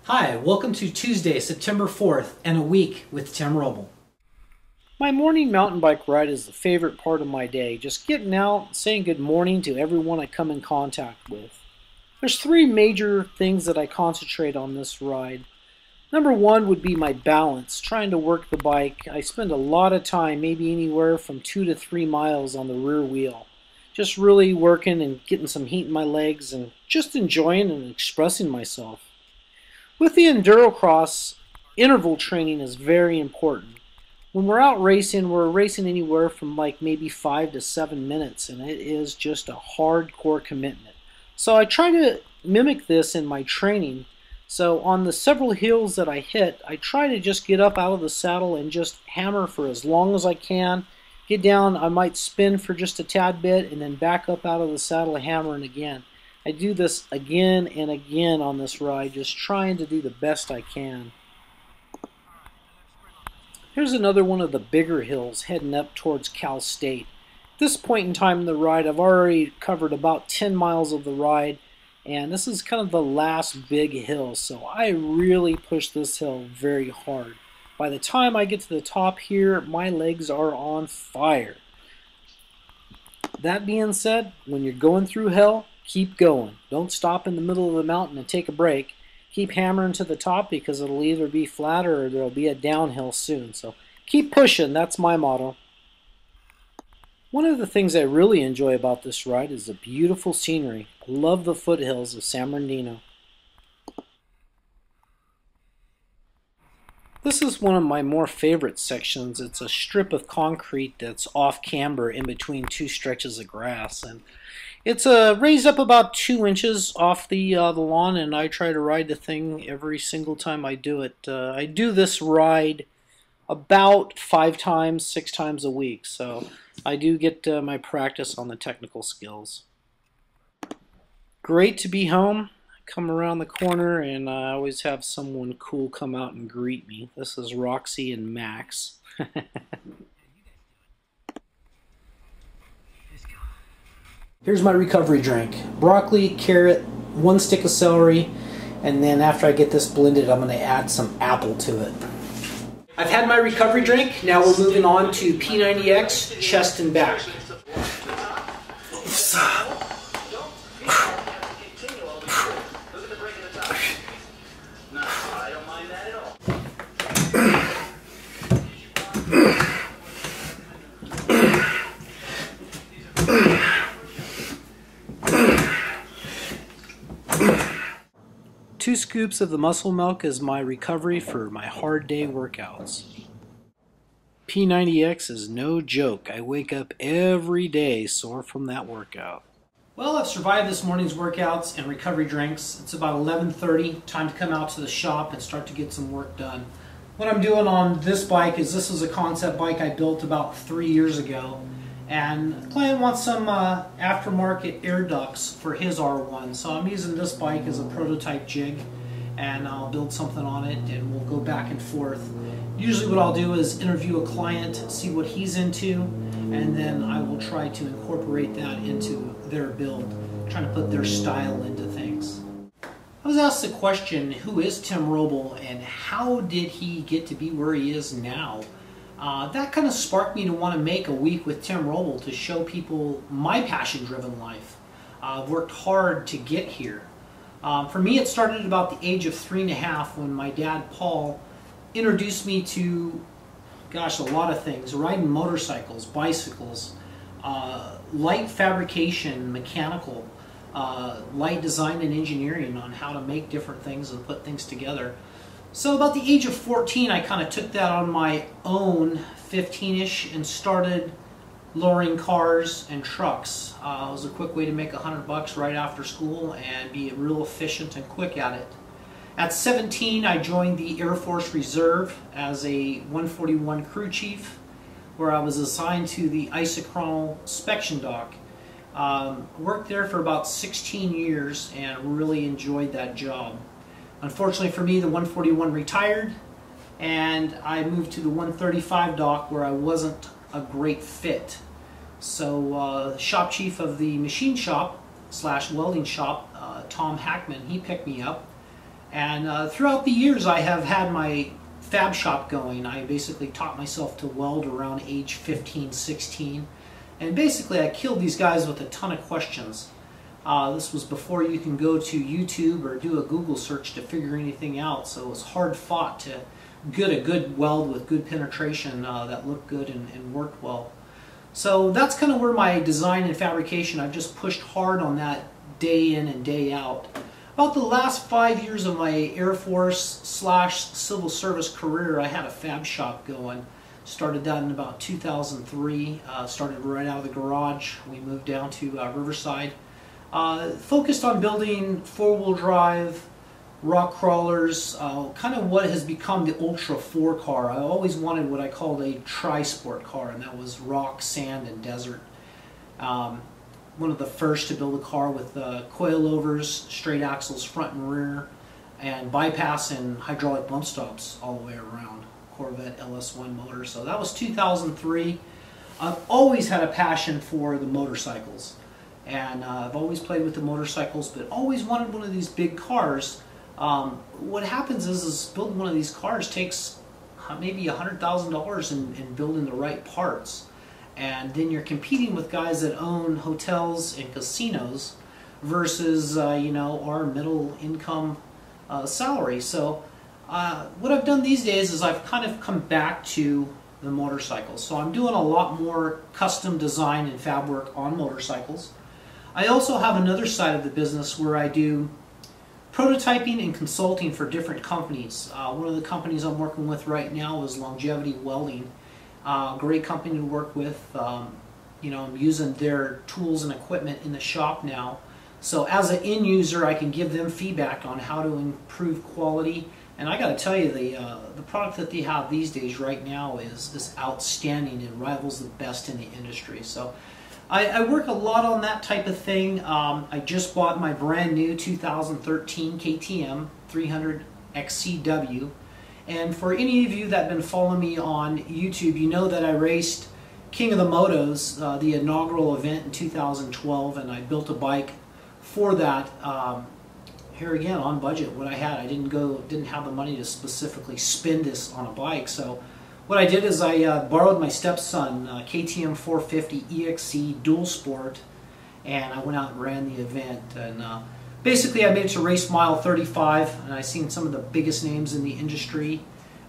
Hi, welcome to Tuesday, September 4th, and a week with Tim Robel. My morning mountain bike ride is the favorite part of my day, just getting out, saying good morning to everyone I come in contact with. There's three major things that I concentrate on this ride. Number one would be my balance, trying to work the bike. I spend a lot of time, maybe anywhere from 2 to 3 miles on the rear wheel. Just really working and getting some heat in my legs and just enjoying and expressing myself. With the endurocross, interval training is very important. When we're out racing, we're racing anywhere from like maybe 5 to 7 minutes, and it is just a hardcore commitment. So I try to mimic this in my training. So on the several hills that I hit, I try to just get up out of the saddle and just hammer for as long as I can. Get down, I might spin for just a tad bit, and then back up out of the saddle, hammering again. I do this again and again on this ride, just trying to do the best I can. Here's another one of the bigger hills heading up towards Cal State. At this point in time in the ride, I've already covered about 10 miles of the ride, and this is kind of the last big hill, so I really push this hill very hard. By the time I get to the top here, my legs are on fire. That being said, when you're going through hell, keep going. Don't stop in the middle of the mountain and take a break. Keep hammering to the top because it'll either be flatter or there'll be a downhill soon. So keep pushing. That's my motto. One of the things I really enjoy about this ride is the beautiful scenery. I love the foothills of San Bernardino. This is one of my more favorite sections. It's a strip of concrete that's off camber in between two stretches of grass, and it's raised up about 2 inches off the lawn, and I try to ride the thing every single time I do it. I do this ride about 5 times, 6 times a week, so I do get my practice on the technical skills. Great to be home. Come around the corner and I always have someone cool come out and greet me. This is Roxy and Max. Here's my recovery drink. Broccoli, carrot, 1 stick of celery, and then after I get this blended, I'm going to add some apple to it. I've had my recovery drink. Now we're moving on to P90X, chest and back. Two scoops of the muscle milk is my recovery for my hard day workouts. P90X is no joke. I wake up every day sore from that workout. Well, I've survived this morning's workouts and recovery drinks. It's about 11:30, time to come out to the shop and start to get some work done. What I'm doing on this bike is this is a concept bike I built about 3 years ago. And the client wants some aftermarket air ducts for his R1. So I'm using this bike as a prototype jig, and I'll build something on it and we'll go back and forth. Usually what I'll do is interview a client, see what he's into, and then I will try to incorporate that into their build, trying to put their style into things. I was asked the question, who is Tim Robel and how did he get to be where he is now? That kind of sparked me to want to make a week with Tim Robel to show people my passion-driven life. I've worked hard to get here. For me, it started at about the age of 3.5 when my dad, Paul, introduced me to, gosh, a lot of things. Riding motorcycles, bicycles, light fabrication, mechanical, light design and engineering on how to make different things and put things together. So about the age of 14, I kind of took that on my own, 15-ish, and started lowering cars and trucks. It was a quick way to make $100 right after school and be real efficient and quick at it. At 17, I joined the Air Force Reserve as a 141 crew chief, where I was assigned to the isochronal inspection dock. Worked there for about 16 years and really enjoyed that job. Unfortunately for me, the 141 retired, and I moved to the 135 dock where I wasn't a great fit. So shop chief of the machine shop / welding shop, Tom Hackman, he picked me up And throughout the years I have had my fab shop going. I basically taught myself to weld around age 15, 16. And basically I killed these guys with a ton of questions. This was before you can go to YouTube or do a Google search to figure anything out, so it was hard fought to get a good weld with good penetration that looked good and worked well. So that's kind of where my design and fabrication, I've just pushed hard on that day in and day out. About the last 5 years of my Air Force / civil service career, I had a fab shop going. Started that in about 2003, started right out of the garage. We moved down to Riverside. Focused on building four-wheel drive, rock crawlers, kind of what has become the Ultra 4 car. I always wanted what I called a tri-sport car, and that was rock, sand, and desert. One of the first to build a car with coilovers, straight axles front and rear, and bypass and hydraulic bump stops all the way around. Corvette LS1 motor. So that was 2003. I've always had a passion for the motorcycles, and I've always played with the motorcycles, but always wanted one of these big cars. What happens is building one of these cars takes maybe $100,000 in building the right parts. And then you're competing with guys that own hotels and casinos versus, you know, our middle income salary. So what I've done these days is I've kind of come back to the motorcycles. So I'm doing a lot more custom design and fab work on motorcycles. I also have another side of the business where I do prototyping and consulting for different companies. One of the companies I'm working with right now is Longevity Welding. Great company to work with. You know, I'm using their tools and equipment in the shop now. So as an end user, I can give them feedback on how to improve quality. And I got to tell you, the product that they have these days right now is outstanding and rivals the best in the industry. So I work a lot on that type of thing. I just bought my brand new 2013 KTM 300 XCW. And for any of you that have been following me on YouTube, you know that I raced King of the Motos, the inaugural event in 2012, and I built a bike for that. Here again, on budget, what I had. I didn't have the money to specifically spend this on a bike. So what I did is I borrowed my stepson KTM 450 EXC Dual Sport, and I went out and ran the event. And basically, I made it to race mile 35, and I seen some of the biggest names in the industry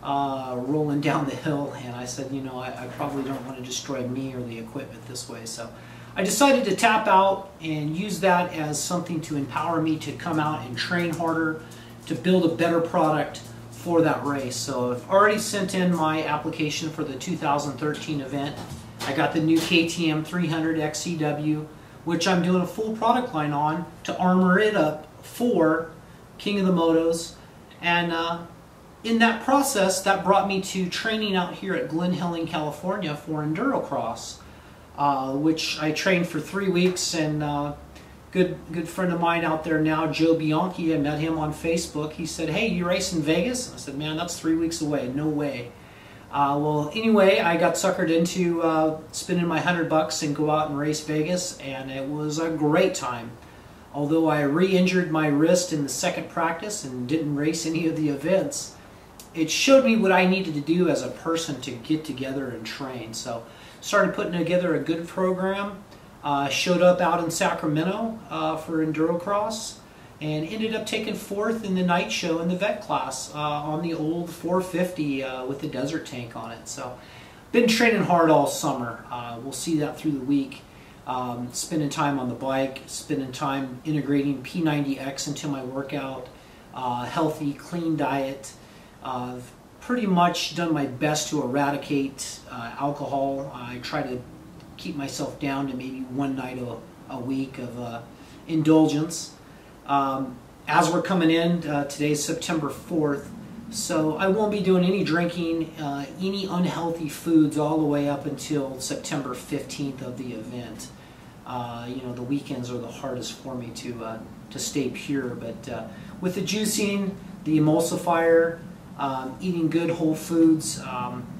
rolling down the hill, and I said, you know, I probably don't want to destroy me or the equipment this way. So I decided to tap out and use that as something to empower me to come out and train harder, to build a better product for that race. So I've already sent in my application for the 2013 event. I got the new KTM 300 XCW, which I'm doing a full product line on to armor it up for King of the Motos. And in that process, that brought me to training out here at Glen Helen, California for Endurocross, which I trained for 3 weeks. And good friend of mine out there now, Joe Bianchi, I met him on Facebook. He said, hey, you race in Vegas? I said, man, that's 3 weeks away. No way. Well, anyway, I got suckered into spending my $100 and go out and race Vegas, and it was a great time. Although I re-injured my wrist in the second practice and didn't race any of the events, it showed me what I needed to do as a person to get together and train. So started putting together a good program, showed up out in Sacramento for Endurocross, and ended up taking 4th in the night show in the vet class on the old 450 with the desert tank on it. So been training hard all summer. We'll see that through the week. Spending time on the bike, spending time integrating P90X into my workout, healthy, clean diet. I've pretty much done my best to eradicate alcohol. I try to keep myself down to maybe one night a week of indulgence. As we're coming in, today's September 4th, so I won't be doing any drinking, any unhealthy foods all the way up until September 15th of the event. You know, the weekends are the hardest for me to stay pure, but with the juicing, the emulsifier, eating good whole foods,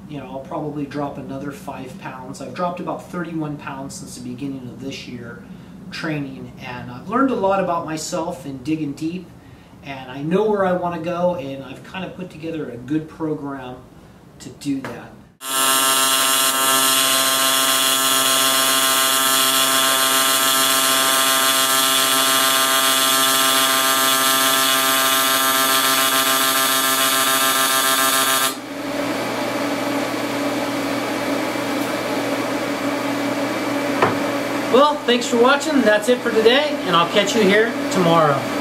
you know, I'll probably drop another 5 pounds. I've dropped about 31 pounds since the beginning of this year training, and I've learned a lot about myself and digging deep, and I know where I want to go, and I've kind of put together a good program to do that. Well, thanks for watching. That's it for today, and I'll catch you here tomorrow.